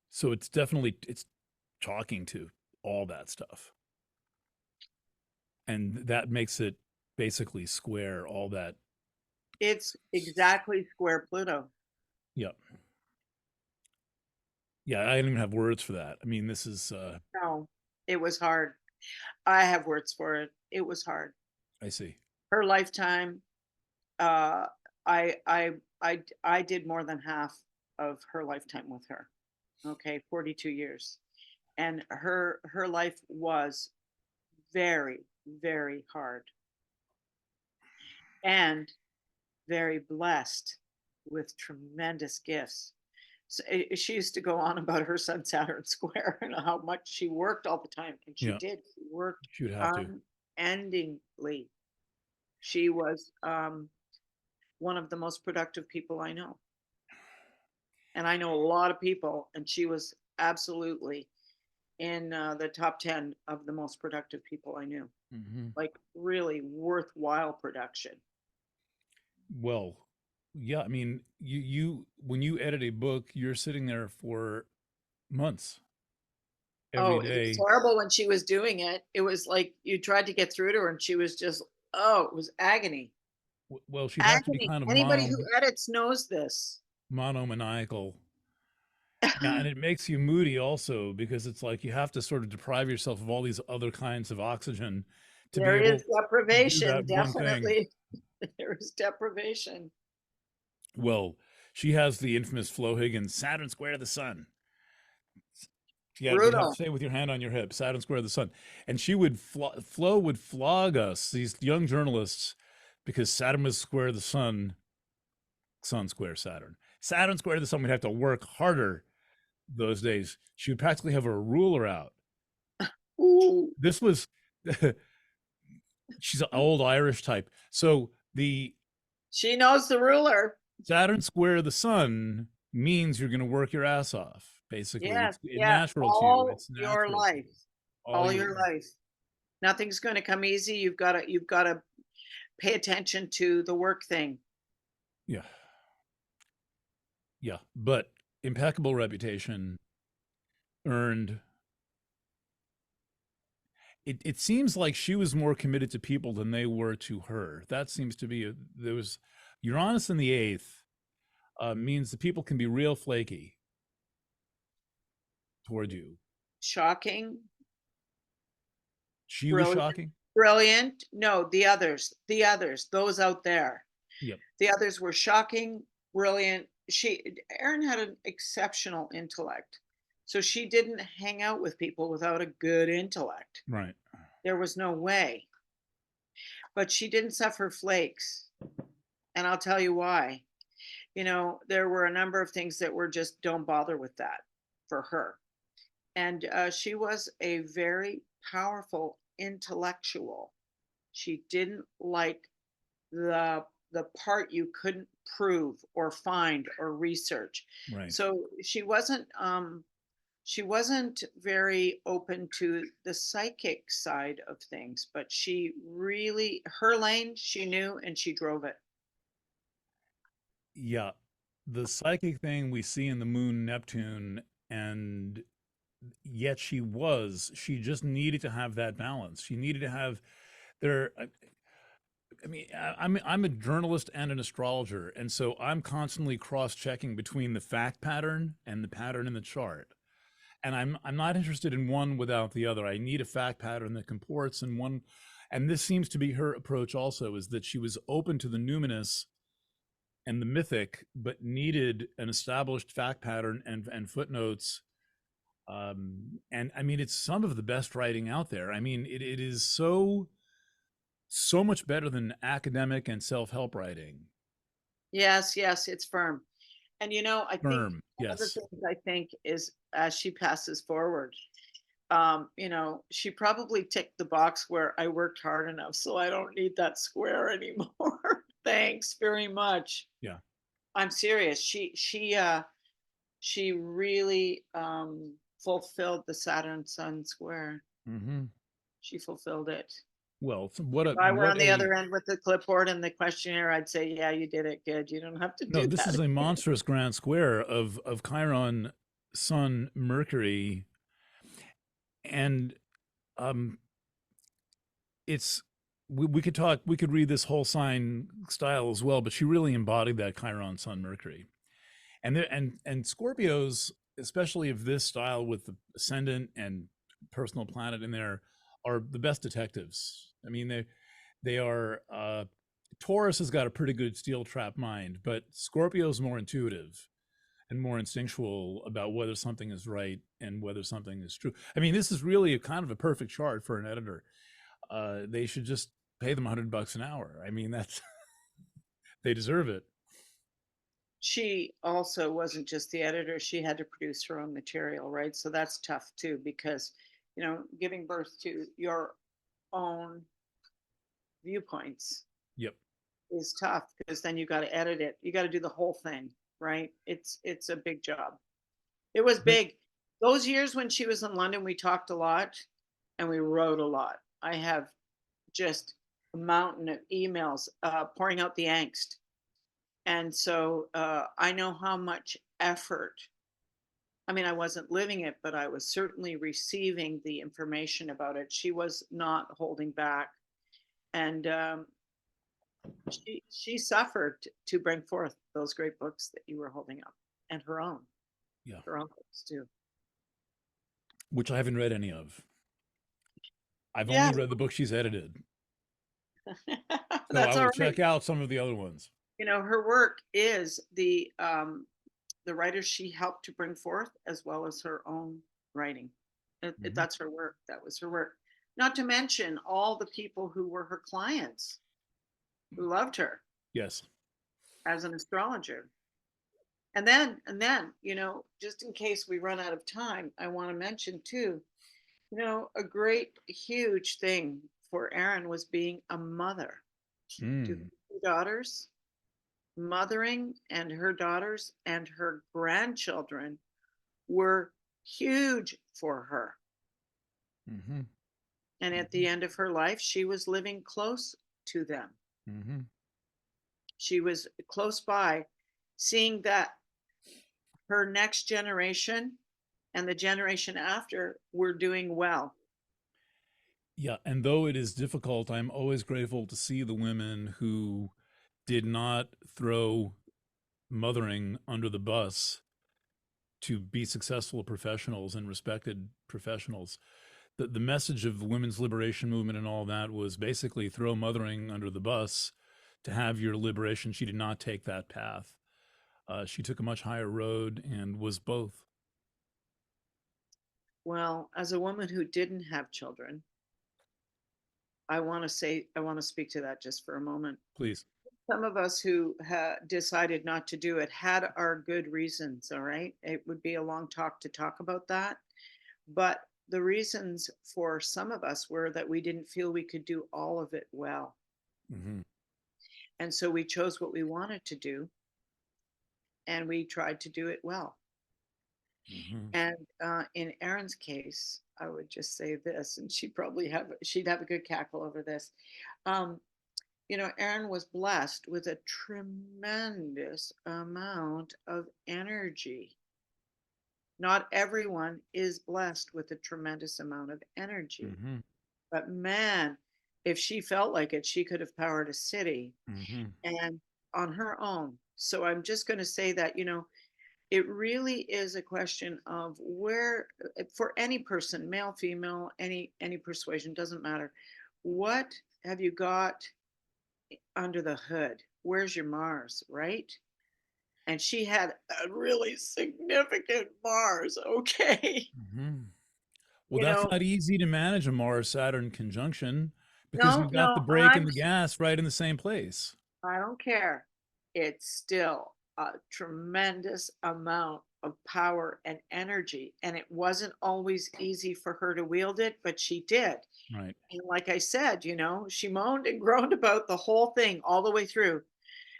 So it's talking to all that stuff, and that makes it basically square all that. It's exactly square Pluto. Yep. Yeah, I don't even have words for that. I mean, this is No, it was hard. I have words for it. It was hard. I see. Her lifetime. Uh, I I did more than half of her lifetime with her. Okay, 42 years. And her life was very, very hard and very blessed with tremendous gifts. So she used to go on about her son Saturn square and how much she worked all the time, and she Yeah, did. She worked she would have to. unendingly. She was one of the most productive people I know, and I know a lot of people, and she was absolutely in the top 10 of the most productive people I knew. Hmm. Like really worthwhile production. Well, yeah, I mean, you when you edit a book, you're sitting there for months every Oh, it was day. horrible when she was doing it. It was like you tried to get through to her and she was just, oh, it was agony. Well, she'd have to be Agony. kind of Anybody who edits knows this. monomaniacal. Yeah, and it makes you moody also because it's like you have to sort of deprive yourself of all these other kinds of oxygen to be There is able to do deprivation, that one thing. definitely. There is deprivation. Well, she has the infamous Flo Higgins Saturn square to the sun. Yeah, you'd have to Brutal. say it with your hand on your hip, Saturn square to the sun. And she would Flo would flog us, these young journalists, because Saturn was square to the sun, sun square Saturn. Saturn square to the sun, we'd have to work harder those days. She would practically have her ruler out. Ooh. This was she's an old Irish type. So the She knows the ruler. Saturn square the sun means you're going to work your ass off. Basically, Yes, it's yeah. natural to you. All It's your natural to you. life. All All your your life. life. Nothing's going to come easy. You've got to pay attention to the work thing. Yeah, yeah. But impeccable reputation earned. It seems like she was more committed to people than they were to her. That seems to be there was Uranus in the eighth means that people can be real flaky toward you. Shocking. She was Brilliant. shocking. Brilliant. No, the others, those out there. Yep. The others were shocking, brilliant. Erin had an exceptional intellect. So she didn't hang out with people without a good intellect. Right. There was no way. But she didn't suffer flakes. And I'll tell you why. There were a number of things that were just don't bother with that for her. And she was a very powerful intellectual. She didn't like the part you couldn't prove or find or research. Right. So she wasn't very open to the psychic side of things, but she really, her lane she knew and she drove it. Yeah. The psychic thing we see in the moon Neptune, and yet she just needed to have that balance. She needed to have there. I mean, I'm a journalist and an astrologer, and so I'm constantly cross-checking between the fact pattern and the pattern in the chart. And I'm not interested in one without the other. I need a fact pattern that comports in one. And this seems to be her approach also, is that she was open to the numinous and the mythic, but needed an established fact pattern and footnotes. And I mean, it's some of the best writing out there. I mean, it is so much better than academic and self-help writing. Yes, yes, it's firm. And I think Firm, one of the yes. things I think is as she passes forward, she probably ticked the box where I worked hard enough, so I don't need that square anymore. Thanks very much. Yeah. I'm serious. She really fulfilled the Saturn Sun square. Hmm. She fulfilled it. Well, If I were on the other end with the clipboard and the questionnaire, I'd say, "Yeah, you did it good. You don't have to no, do this that." is a monstrous grand square of Chiron, Sun, Mercury, and um, it's we could talk, we could read this whole sign style as well, but she really embodied that Chiron, Sun, Mercury, and there and Scorpios, especially of this style with the ascendant and personal planet in there, are the best detectives. I mean, they are Taurus has got a pretty good steel trap mind, but Scorpio's more intuitive and more instinctual about whether something is right and whether something is true. I mean, this is really a kind of a perfect chart for an editor. They should just pay them $100 an hour. I mean, that's they deserve it. She also wasn't just the editor, she had to produce her own material, right? So that's tough too, because, giving birth to your own viewpoints Yep. is tough, because then you got to edit it. You got to do the whole thing, right? It's a big job. It was big. Those years when she was in London, we talked a lot and we wrote a lot. I have just a mountain of emails pouring out the angst. And so I know how much effort. I mean, I wasn't living it, but I was certainly receiving the information about it. She was not holding back. And she suffered to bring forth those great books that you were holding up, and her own books too. Which I haven't read any of. I've Yeah. only read the book she's edited. So I That's all will right. check out some of the other ones. Her work is the writers she helped to bring forth, as well as her own writing. That's her work. That was her work. Not to mention all the people who were her clients, who loved her. Yes. As an astrologer. And then, just in case we run out of time, I want to mention too, a great, huge thing for Erin was being a mother to two daughters. Mothering and her daughters and her grandchildren were huge for her. And at the end of her life, she was living close to them. She was close by, seeing that her next generation and the generation after were doing well. Yeah, and though it is difficult, I'm always grateful to see the women who did not throw mothering under the bus to be successful professionals and respected professionals. The message of the women's liberation movement and all that was basically throw mothering under the bus to have your liberation. She did not take that path. She took a much higher road and was both. Well, as a woman who didn't have children, I want to speak to that just for a moment. Please. Some of us who decided not to do it had our good reasons, all right? It would be a long talk to talk about that. But the reasons for some of us were that we didn't feel we could do all of it well. And so we chose what we wanted to do, and we tried to do it well. And in Erin's case, I would just say this, and she'd have a good cackle over this. Erin was blessed with a tremendous amount of energy. Not everyone is blessed with a tremendous amount of energy. But man, if she felt like it, she could have powered a city and on her own. So I'm just going to say that, it really is a question of where, for any person, male, female, any persuasion, doesn't matter. What have you got under the hood? Where's your Mars, right? And she had a really significant Mars, okay? Well, that's not easy to manage a Mars-Saturn conjunction because you've got the No, brake and the gas right in the same place. I don't care. It's still a tremendous amount of power and energy. And it wasn't always easy for her to wield it, but she did. Right. And like I said, she moaned and groaned about the whole thing all the way through.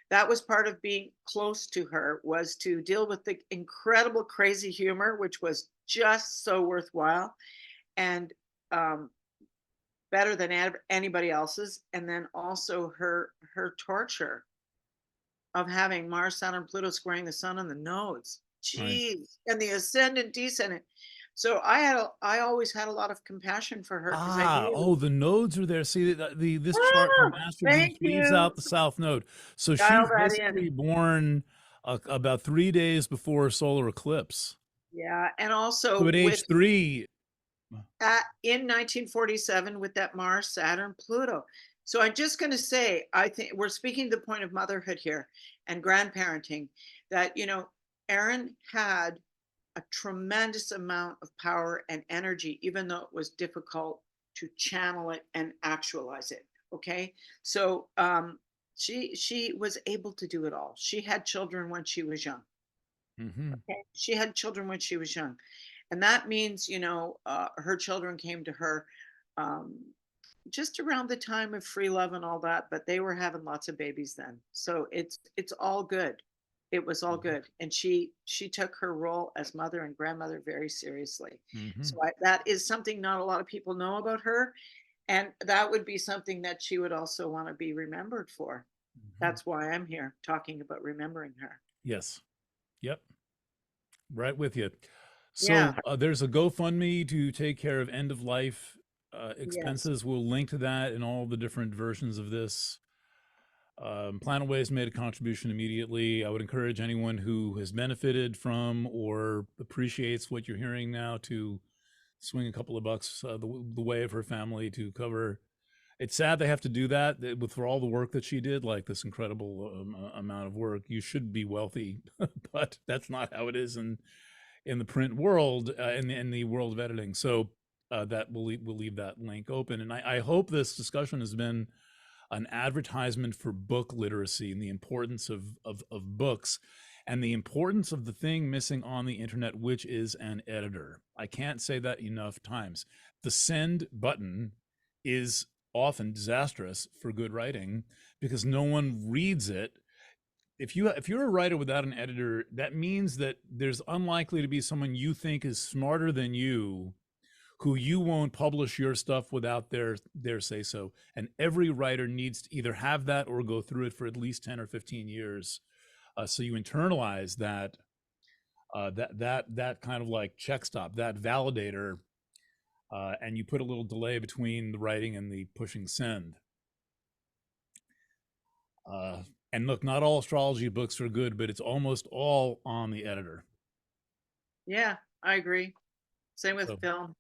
That was part of being close to her, was to deal with the incredible crazy humor, which was just so worthwhile and better than anybody else's. And then also her torture of having Mars, Saturn, Pluto squaring the sun on the nodes. Jeez. Right. And the ascendant, descendant. So I always had a lot of compassion for her. The nodes are there. See, this chart from Astrologer leaves out the south node. So she's basically born about 3 days before solar eclipse. Yeah, and also so at age 3. In 1947 with that Mars, Saturn, Pluto. So I'm just going to say, I think we're speaking to the point of motherhood here and grandparenting, that, Erin had a tremendous amount of power and energy, even though it was difficult to channel it and actualize it. Okay. So she was able to do it all. She had children when she was young. Hmm. Okay. She had children when she was young. And that means, her children came to her um, just around the time of free love and all that, but they were having lots of babies then. So it's all good. It was all good. And she took her role as mother and grandmother very seriously. Hmm. So that is something not a lot of people know about her. And that would be something that she would also want to be remembered for. Hmm. That's why I'm here talking about remembering her. Yes. Yep. Right with you. Yeah. So there's a GoFundMe to take care of end of life Yes. expenses. We'll link to that in all the different versions of this. Planet Waves made a contribution immediately. I would encourage anyone who has benefited from or appreciates what you're hearing now to swing a couple of bucks the way of her family to cover. It's sad they have to do that with for all the work that she did, like this incredible amount of work. You should be wealthy, but that's not how it is in the print world, in the world of editing. So that we'll leave that link open, and I hope this discussion has been an advertisement for book literacy and the importance of books and the importance of the thing missing on the internet, which is an editor. I can't say that enough times. The send button is often disastrous for good writing because no one reads it. If you're a writer without an editor, that means that there's unlikely to be someone you think is smarter than you who you won't publish your stuff without their say so. And every writer needs to either have that or go through it for at least 10 or 15 years. So you internalize that kind of like check stop, that validator, and you put a little delay between the writing and the pushing send. Uh, and look, not all astrology books are good, but it's almost all on the editor. Yeah, I agree. Same with So film.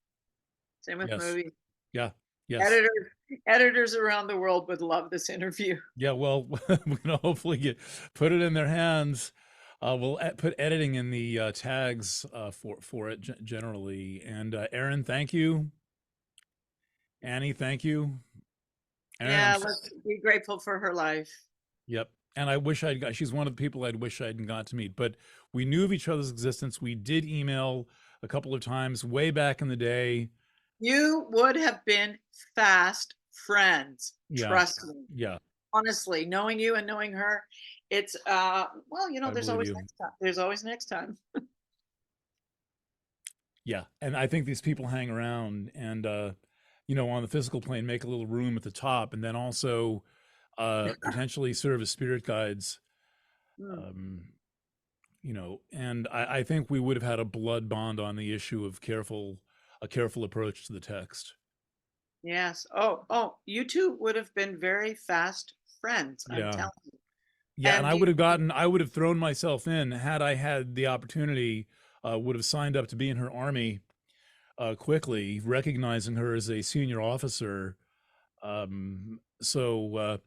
Same with yes, movies. yeah, yes. Editors editors around the world would love this interview. Yeah, well, we're gonna hopefully put it in their hands. We'll put editing in the tags for it generally. And Erin, thank you. Annie, thank you. Erin, Yeah, let's be grateful for her life. yep. And I wish I'd got. She's one of the people I'd wish I'd got to meet. But we knew of each other's existence. We did email a couple of times way back in the day. You would have been fast friends, Yeah, trust me. yeah, Honestly, knowing you and knowing her, it's well, I there's believe always you. next time. There's always next time. Yeah, and I think these people hang around and on the physical plane make a little room at the top, and then also potentially serve as spirit guides. Mm, Um, and I think we would have had a blood bond on the issue of a careful approach to the text. yes. Oh, you two would have been very fast friends, I'm Yeah, telling you. yeah, and And you I would have thrown myself in had I had the opportunity. Would have signed up to be in her army quickly, recognizing her as a senior officer. So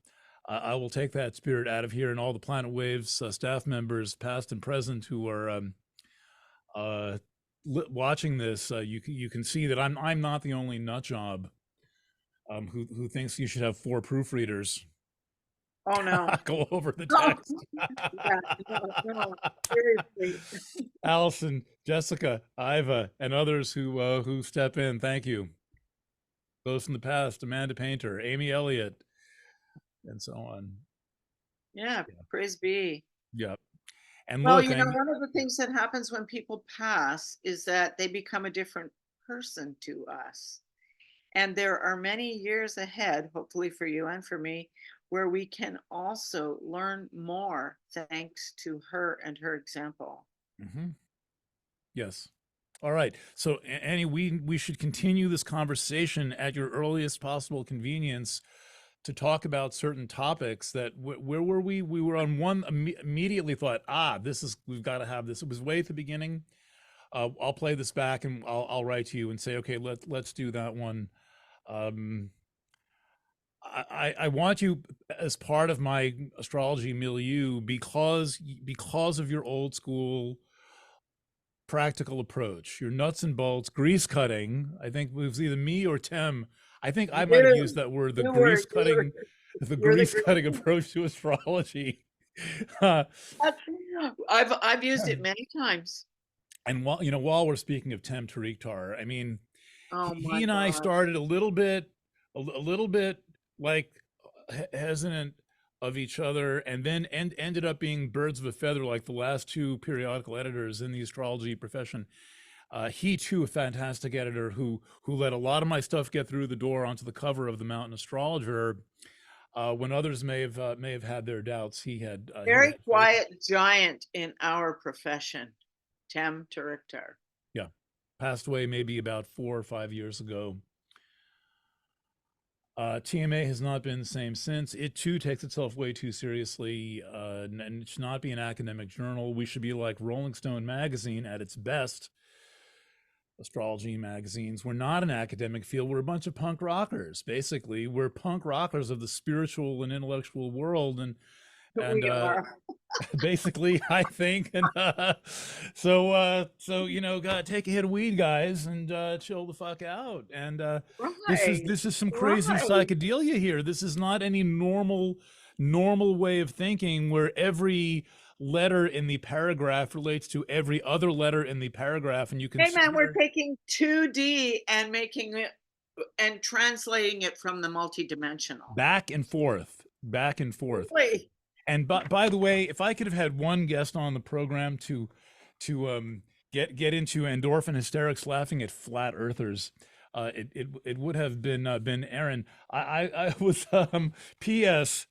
I will take that spirit out of here, and all the Planet Waves staff members, past and present, who are uh, watching this. You can see that I'm not the only nut job who thinks you should have 4 proofreaders oh no. go over the Oh, text. yeah, no, seriously. Allison, Jessica, Iva, and others who step in. Thank you. Those from the past: Amanda Painter, Amy Elliott, and so on. Yeah, Yeah. praise be. Yeah. And Well, look, and one of the things that happens when people pass is that they become a different person to us. And there are many years ahead, hopefully for you and for me, where we can also learn more thanks to her and her example. mhm, yes. All right. So Annie, we should continue this conversation at your earliest possible convenience to talk about certain topics that where were we? We were on one immediately thought, we've got to have this. It was way at the beginning. I'll play this back and I'll write to you and say, okay, let's do that one. Um, I want you as part of my astrology milieu because of your old school practical approach, your nuts and bolts grease cutting. I think it was either me or Tim. I think I might have used You, that word, you were, you were, the you're the grease great. cutting approach to astrology. Uh, I've used it many times. and while we're speaking of Tim Tariktar, I mean, Oh he my and I God. started a little bit like hesitant of each other, and then ended up being birds of a feather, like the last two periodical editors in the astrology profession. He too, a fantastic editor who let a lot of my stuff get through the door onto the cover of the Mountain Astrologer. When others may have had their doubts, he Very had faith. quiet giant in our profession, Tem Tariktar. Yeah, passed away maybe about 4 or 5 years ago. TMA has not been the same since. It too takes itself way too seriously, and it should not be an academic journal. We should be like Rolling Stone magazine at its best. Astrology magazines. We're not an academic field. We're a bunch of punk rockers. Basically, we're punk rockers of the spiritual and intellectual world, and We are. basically, I think, and so gotta take a hit of weed, guys, and chill the fuck out. And Right. this is some crazy Right. psychedelia here. This is not any normal way of thinking where every letter in the paragraph relates to every other letter in the paragraph, and you Hey man, we're consider taking 2D and making it and translating it from the multidimensional. back and forth, back and forth. Really? And by the way, if I could have had one guest on the program to get into endorphin hysterics, laughing at flat earthers, it would have been Erin. I was P.S.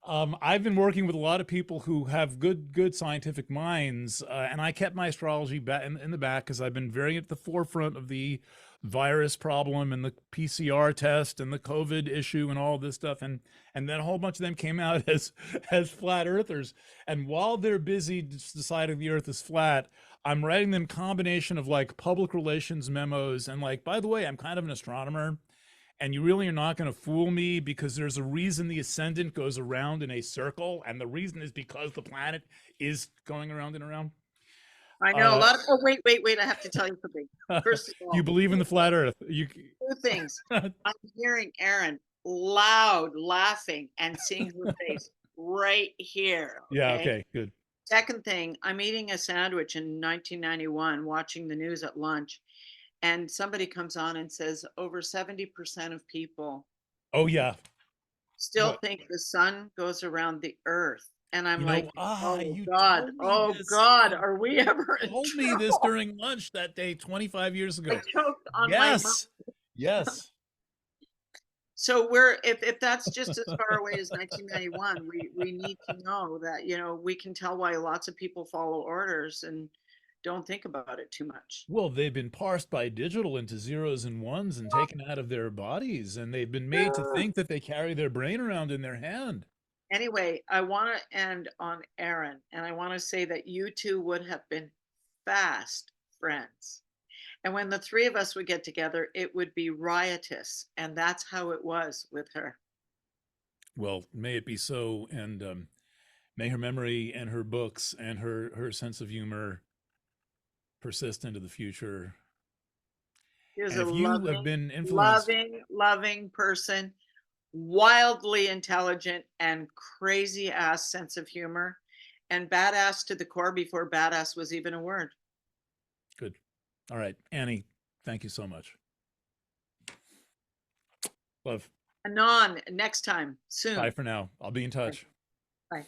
I've been working with a lot of people who have good scientific minds, and I kept my astrology back in the back because I've been very at the forefront of the virus problem and the PCR test and the COVID issue and all this stuff, and then a whole bunch of them came out as flat earthers. And while they're busy deciding the earth is flat, I'm writing them combination of like public relations memos and like, by the way, I'm kind of an astronomer, and you really are not going to fool me because there's a reason the ascendant goes around in a circle, and the reason is because the planet is going around and around. I know a uh lot of. Oh, wait. I have to tell you something. First of you all, believe in the flat earth, you two things. I'm hearing Erin loud laughing and seeing her face right here. yeah, Okay. okay, good. Second thing, I'm eating a sandwich in 1991, watching the news at lunch, and somebody comes on and says over 70% of people Oh yeah. still What? think the sun goes around the earth. And I'm like, You told me oh this. God, You are we ever in told me this trouble? during lunch that day 25 years I ago. choked on my mouth. Yes. Yes. So we're if that's just as far away as 1991, we need to know that, we can tell why lots of people follow orders and don't think about it too much. Well, they've been parsed by digital into zeros and ones and taken out of their bodies, and they've been made to think that they carry their brain around in their hand. Anyway, I want to end on Erin, and I want to say that you two would have been fast friends. And when the three of us would get together, it would be riotous. And that's how it was with her. Well, may it be so, and may her memory and her books and her sense of humor persist into the future. She was And a if you have loving, been influenced, loving person, wildly intelligent and crazy ass sense of humor, and badass to the core before badass was even a word. good. All right, Annie, thank you so much. Love. Anon, next time, Bye soon. for now. I'll be in touch. Bye.